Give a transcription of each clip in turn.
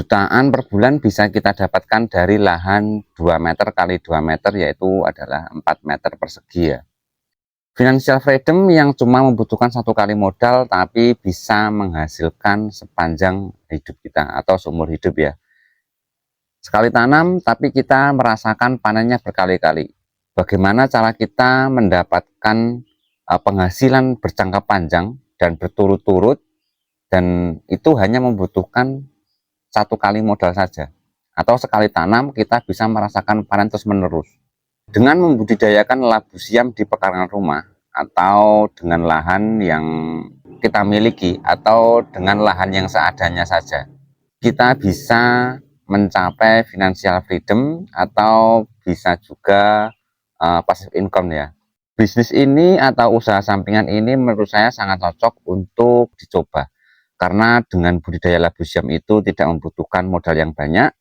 jutaan per bulan bisa kita dapatkan dari lahan 2 meter kali 2 meter, yaitu adalah 4 meter persegi ya. Financial freedom yang cuma membutuhkan 1 kali modal tapi bisa menghasilkan sepanjang hidup kita atau seumur hidup ya. Sekali tanam tapi kita merasakan panennya berkali-kali. Bagaimana cara kita mendapatkan penghasilan berjangka panjang dan berturut-turut, dan itu hanya membutuhkan 1 kali modal saja, atau sekali tanam kita bisa merasakan panen terus menerus. Dengan membudidayakan labu siam di pekarangan rumah atau dengan lahan yang kita miliki atau dengan lahan yang seadanya saja, kita bisa mencapai financial freedom atau bisa juga passive income ya. Bisnis ini atau usaha sampingan ini menurut saya sangat cocok untuk dicoba. Karena dengan budidaya labu siam itu tidak membutuhkan modal yang banyak,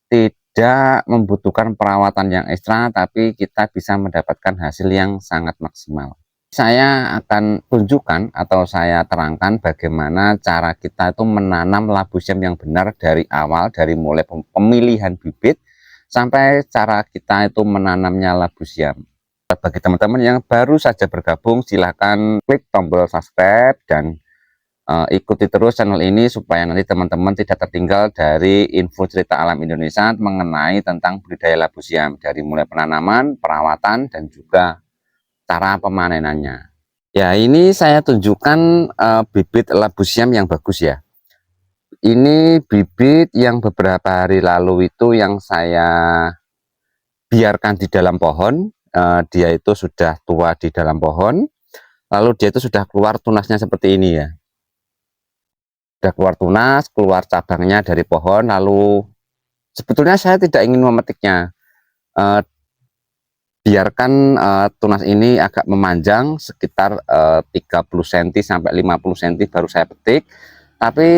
tidak membutuhkan perawatan yang ekstra, tapi kita bisa mendapatkan hasil yang sangat maksimal. Saya akan tunjukkan atau saya terangkan bagaimana cara kita itu menanam labu siam yang benar dari awal, dari mulai pemilihan bibit sampai cara kita itu menanamnya labu siam. Bagi teman-teman yang baru saja bergabung, silahkan klik tombol subscribe dan ikuti terus channel ini supaya nanti teman-teman tidak tertinggal dari info cerita alam Indonesia mengenai tentang budidaya labu siam, dari mulai penanaman, perawatan, dan juga cara pemanenannya. Ya, ini saya tunjukkan bibit labu siam yang bagus ya. Ini bibit yang beberapa hari lalu itu yang saya biarkan di dalam pohon. Dia itu sudah tua di dalam pohon, lalu dia itu sudah keluar tunasnya seperti ini ya. Sudah keluar tunas, keluar cabangnya dari pohon. Lalu sebetulnya saya tidak ingin memetiknya, biarkan tunas ini agak memanjang sekitar 30 cm sampai 50 cm baru saya petik. Tapi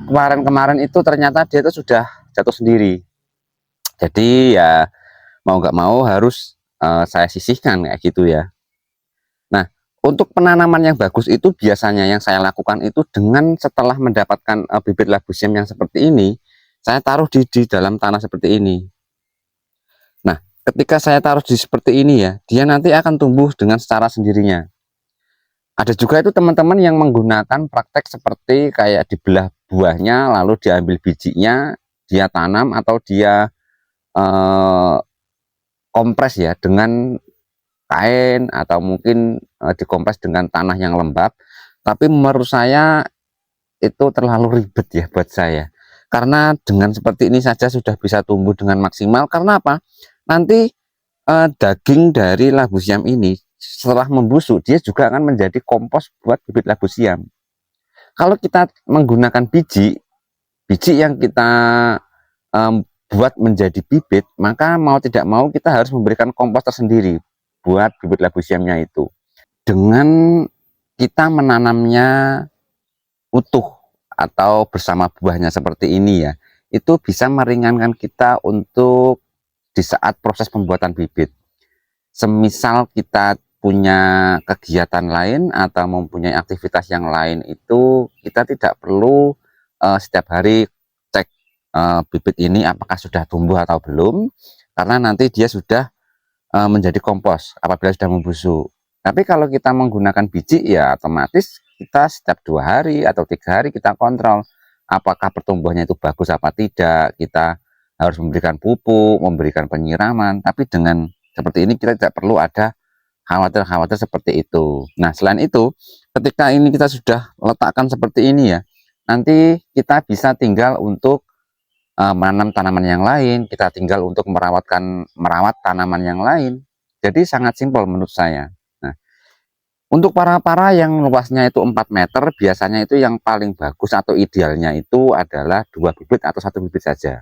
kemarin-kemarin itu ternyata dia itu sudah jatuh sendiri. Jadi ya mau nggak mau harus saya sisihkan kayak gitu ya. Nah, untuk penanaman yang bagus itu biasanya yang saya lakukan itu dengan setelah mendapatkan bibit labu siam yang seperti ini, saya taruh di dalam tanah seperti ini. Nah, ketika saya taruh di seperti ini ya, dia nanti akan tumbuh dengan secara sendirinya. Ada juga itu teman-teman yang menggunakan praktek seperti kayak dibelah buahnya, lalu diambil bijinya, dia tanam atau dia kompres ya dengan kain atau mungkin dikompres dengan tanah yang lembab. Tapi menurut saya itu terlalu ribet ya buat saya, karena dengan seperti ini saja sudah bisa tumbuh dengan maksimal. Karena apa? Nanti daging dari labu siam ini setelah membusuk dia juga akan menjadi kompos buat bibit labu siam. Kalau kita menggunakan biji yang kita buat menjadi bibit, maka mau tidak mau kita harus memberikan kompos tersendiri buat bibit labu siamnya itu. Dengan kita menanamnya utuh atau bersama buahnya seperti ini ya, itu bisa meringankan kita untuk di saat proses pembuatan bibit. Semisal kita punya kegiatan lain atau mempunyai aktivitas yang lain, itu kita tidak perlu setiap hari cek bibit ini apakah sudah tumbuh atau belum, karena nanti dia sudah menjadi kompos apabila sudah membusuk. Tapi kalau kita menggunakan biji ya otomatis kita setiap 2 hari atau 3 hari kita kontrol apakah pertumbuhannya itu bagus apa tidak. Kita harus memberikan pupuk, memberikan penyiraman. Tapi dengan seperti ini kita tidak perlu ada khawatir seperti itu. Nah, selain itu ketika ini kita sudah letakkan seperti ini ya, nanti kita bisa tinggal untuk menanam tanaman yang lain, kita tinggal untuk merawat tanaman yang lain. Jadi sangat simpel menurut saya. Nah, untuk para yang luasnya itu 4 meter, biasanya itu yang paling bagus atau idealnya itu adalah 2 bibit atau 1 bibit saja.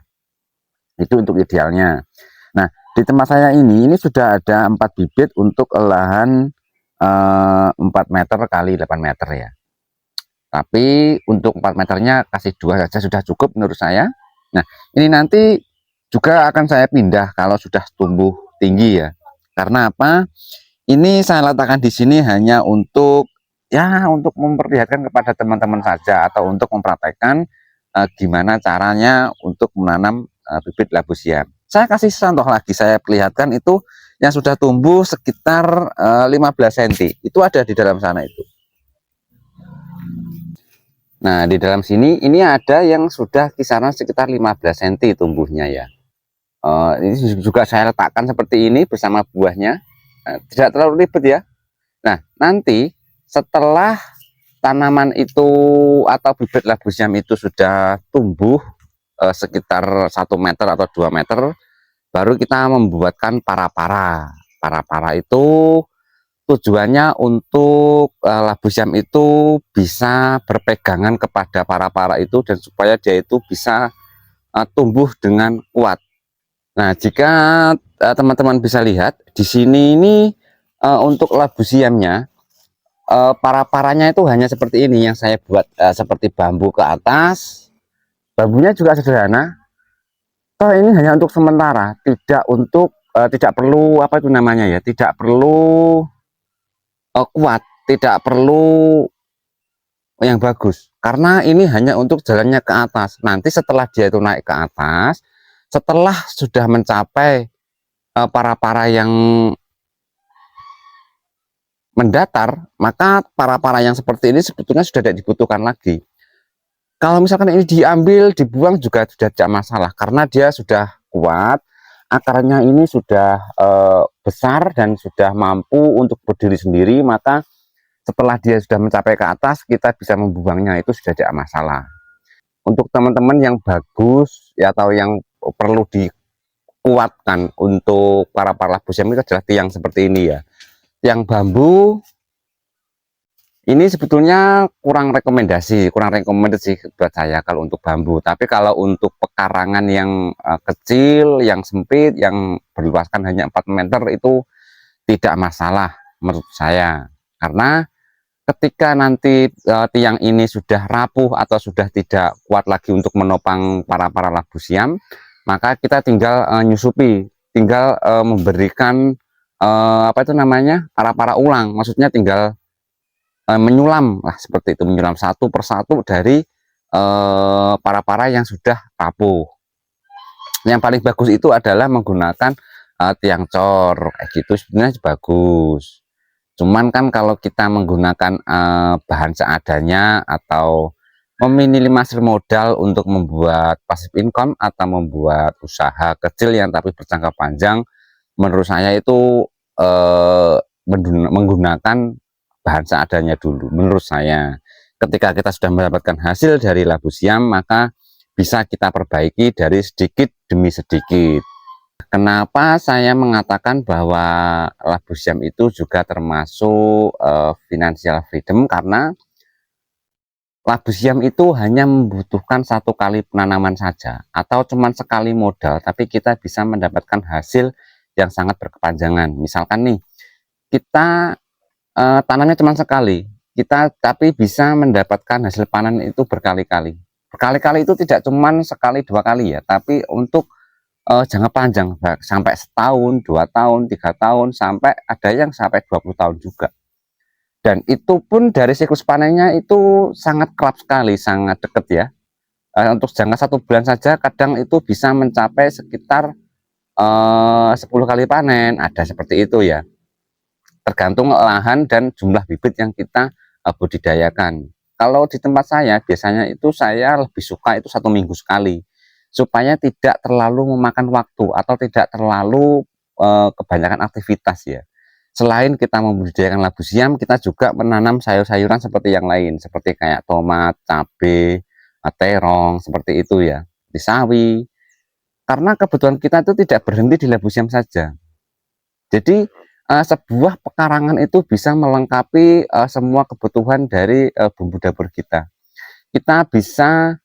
Itu untuk idealnya. Nah, di tempat saya ini sudah ada 4 bibit untuk lahan 4 meter kali 8 meter ya. Tapi untuk 4 meternya kasih 2 saja sudah cukup menurut saya. Nah, ini nanti juga akan saya pindah kalau sudah tumbuh tinggi ya. Karena apa? Ini saya letakkan di sini hanya untuk ya untuk memperlihatkan kepada teman-teman saja atau untuk mempraktekkan gimana caranya untuk menanam bibit labu siam. Saya kasih contoh lagi, saya perlihatkan itu yang sudah tumbuh sekitar 15 cm. Itu ada di dalam sana itu. Nah, di dalam sini ini ada yang sudah kisaran sekitar 15 cm tumbuhnya ya. Ini juga saya letakkan seperti ini bersama buahnya. Tidak terlalu ribet ya. Nah, nanti setelah tanaman itu atau bibit labu siam itu sudah tumbuh sekitar 1 meter atau 2 meter, baru kita membuatkan para-para. Para-para itu tujuannya untuk labu siam itu bisa berpegangan kepada para-para itu dan supaya dia itu bisa tumbuh dengan kuat. Nah, jika teman-teman bisa lihat di sini ini untuk labu siamnya, para-paranya itu hanya seperti ini yang saya buat, seperti bambu ke atas. Bambunya juga sederhana. Toh ini hanya untuk sementara, tidak untuk tidak perlu apa itu namanya ya, tidak perlu kuat, tidak perlu yang bagus. Karena ini hanya untuk jalannya ke atas. Nanti setelah dia itu naik ke atas, setelah sudah mencapai para-para yang mendatar, maka para-para yang seperti ini sebetulnya sudah tidak dibutuhkan lagi. Kalau misalkan ini diambil, dibuang juga sudah tidak masalah, karena dia sudah kuat, akarnya ini sudah besar dan sudah mampu untuk berdiri sendiri, maka setelah dia sudah mencapai ke atas, kita bisa membuangnya, itu sudah tidak masalah. Untuk teman-teman yang bagus ya, atau yang perlu dikuatkan untuk para labu siam itu adalah tiang seperti ini ya. Yang bambu ini sebetulnya kurang rekomendasi buat saya kalau untuk bambu. Tapi kalau untuk pekarangan yang kecil, yang sempit, yang berluaskan hanya 4 meter itu tidak masalah menurut saya. Karena ketika nanti tiang ini sudah rapuh atau sudah tidak kuat lagi untuk menopang para labu siam, maka kita tinggal nyusupi, tinggal memberikan apa itu namanya, para ulang, maksudnya tinggal menyulam lah, seperti itu, menyulam satu persatu dari para yang sudah rapuh. Yang paling bagus itu adalah menggunakan tiang cor kayak gitu, sebenarnya bagus. Cuman kan kalau kita menggunakan bahan seadanya atau meminimalisir modal untuk membuat passive income atau membuat usaha kecil yang tapi berjangka panjang, menurut saya itu menggunakan bahan seadanya dulu. Menurut saya, ketika kita sudah mendapatkan hasil dari labu siam, maka bisa kita perbaiki dari sedikit demi sedikit. Kenapa saya mengatakan bahwa labu siam itu juga termasuk financial freedom? Karena labu siam itu hanya membutuhkan 1 kali penanaman saja, atau cuma sekali modal, tapi kita bisa mendapatkan hasil yang sangat berkepanjangan. Misalkan nih, kita tanamnya cuma sekali, kita tapi bisa mendapatkan hasil panen itu berkali-kali. Berkali-kali itu tidak cuma sekali 2 kali ya, tapi untuk jangka panjang, sampai setahun, 2 tahun, 3 tahun, sampai ada yang sampai 20 tahun juga. Dan itu pun dari siklus panennya itu sangat kerap sekali, sangat dekat ya. Untuk jangka 1 bulan saja kadang itu bisa mencapai sekitar 10 kali panen, ada seperti itu ya. Tergantung lahan dan jumlah bibit yang kita budidayakan. Kalau di tempat saya biasanya itu saya lebih suka itu 1 minggu sekali, supaya tidak terlalu memakan waktu atau tidak terlalu kebanyakan aktivitas ya. Selain kita membudidayakan labu siam, kita juga menanam sayur-sayuran seperti yang lain, seperti kayak tomat, cabai, terong, seperti itu ya, di sawi. Karena kebutuhan kita itu tidak berhenti di labu siam saja. Jadi sebuah pekarangan itu bisa melengkapi semua kebutuhan dari bumbu dapur kita. Kita bisa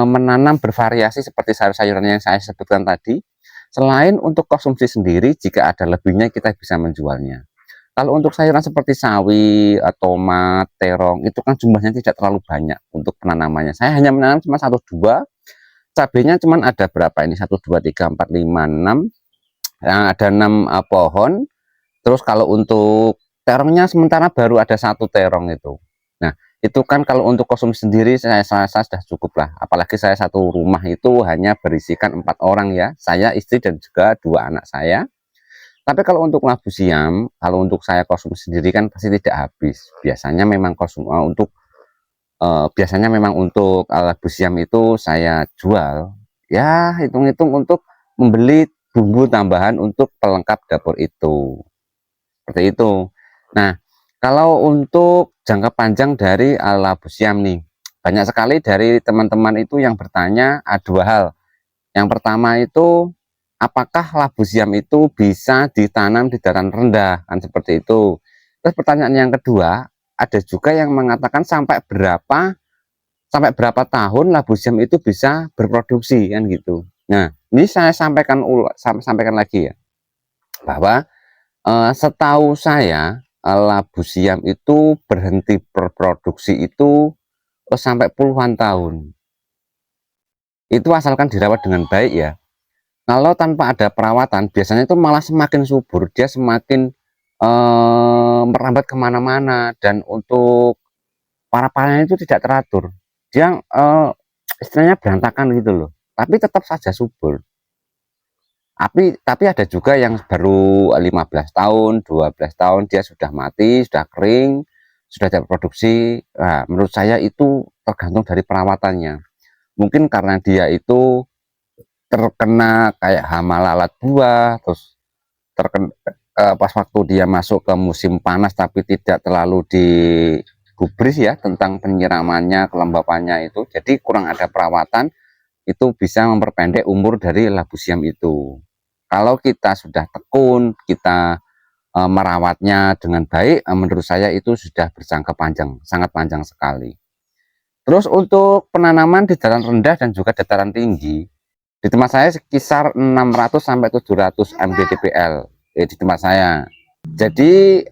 menanam bervariasi seperti sayur-sayuran yang saya sebutkan tadi. Selain untuk konsumsi sendiri, jika ada lebihnya kita bisa menjualnya. Kalau untuk sayuran seperti sawi, tomat, terong, itu kan jumlahnya tidak terlalu banyak untuk penanamannya. Saya hanya menanam cuma 1-2. Cabenya cuma ada berapa ini? 1, 2, 3, 4, 5, 6. Ada 6 pohon. Terus kalau untuk terongnya sementara baru ada 1 terong itu. Nah, Itu kan kalau untuk konsumsi sendiri saya rasa sudah cukup lah, apalagi saya satu rumah itu hanya berisikan 4 orang ya, saya, istri, dan juga 2 anak saya. Tapi kalau untuk labu siam, kalau untuk saya konsumsi sendiri kan pasti tidak habis. Biasanya memang labu siam itu saya jual, ya hitung-hitung untuk membeli bumbu tambahan untuk pelengkap dapur itu. Seperti itu. Nah, kalau untuk jangka panjang dari labu siam nih, banyak sekali dari teman-teman itu yang bertanya ada 2 hal. Yang pertama itu, apakah labu siam itu bisa ditanam di dataran rendah? Kan seperti itu. Terus pertanyaan yang kedua, ada juga yang mengatakan sampai berapa tahun labu siam itu bisa berproduksi kan gitu. Nah, ini saya sampaikan lagi ya, bahwa setahu saya labu siam itu berhenti berproduksi itu sampai puluhan tahun. Itu asalkan dirawat dengan baik ya. Kalau tanpa ada perawatan, biasanya itu malah semakin subur, dia semakin merambat kemana-mana, dan untuk para panen itu tidak teratur. Dia istilahnya berantakan gitu loh, tapi tetap saja subur. Tapi ada juga yang baru 15 tahun, 12 tahun dia sudah mati, sudah kering, sudah tidak produksi. Nah, menurut saya itu tergantung dari perawatannya. Mungkin karena dia itu terkena kayak hama lalat buah, terus terkena pas waktu dia masuk ke musim panas tapi tidak terlalu digubris ya tentang penyiramannya, kelembapannya itu. Jadi kurang ada perawatan, itu bisa memperpendek umur dari labu siam itu. Kalau kita sudah tekun, kita merawatnya dengan baik, menurut saya itu sudah berjangka panjang, sangat panjang sekali. Terus untuk penanaman di dataran rendah dan juga dataran tinggi, di tempat saya sekitar 600 sampai 700 mdpl di tempat saya. Jadi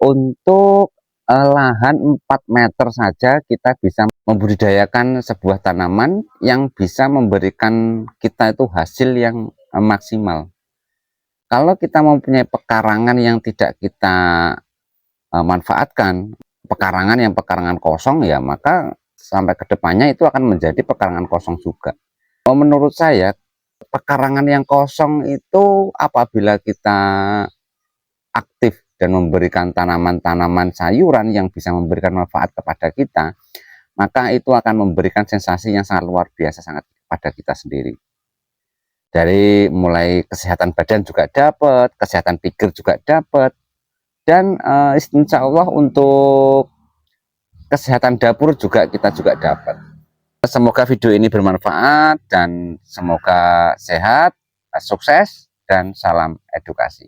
untuk lahan 4 meter saja kita bisa membudidayakan sebuah tanaman yang bisa memberikan kita itu hasil yang maksimal. Kalau kita mempunyai pekarangan yang tidak kita manfaatkan, pekarangan kosong ya, maka sampai kedepannya itu akan menjadi pekarangan kosong juga. Menurut saya pekarangan yang kosong itu apabila kita aktif dan memberikan tanaman-tanaman sayuran yang bisa memberikan manfaat kepada kita, maka itu akan memberikan sensasi yang sangat luar biasa sangat pada kita sendiri. Dari mulai kesehatan badan juga dapat, kesehatan pikir juga dapat, dan insya Allah untuk kesehatan dapur juga kita juga dapat. Semoga video ini bermanfaat dan semoga sehat, sukses, dan salam edukasi.